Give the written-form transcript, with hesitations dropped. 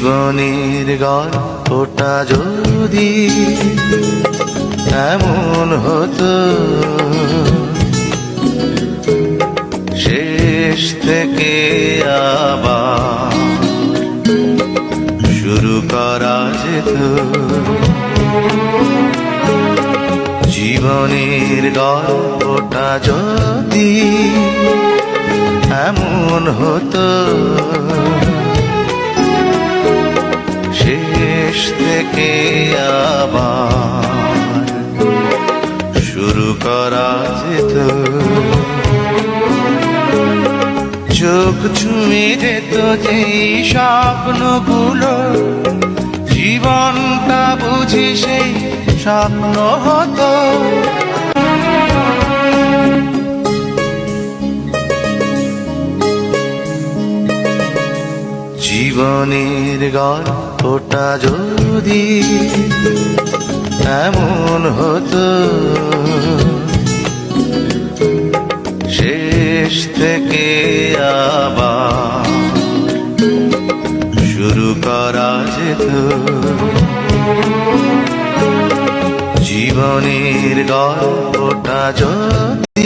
জীবনের গল্পটা যদি এমন হতো, শেষ থেকে আবার শুরু করা যেত। জীবনের গল্পটা যদি এমন হতো, শেষ থেকে আবার শুরু করা যেত। চোখ ছুঁয়ে যেত যেই স্বপ্নগুলো, জীবনটা বুঝি সেই স্বপ্ন হতো। জীবনের গল্পটা যদি এমন হতো, শেষ থেকে আবার শুরু করা যেত। জীবনের গল্পটা যদি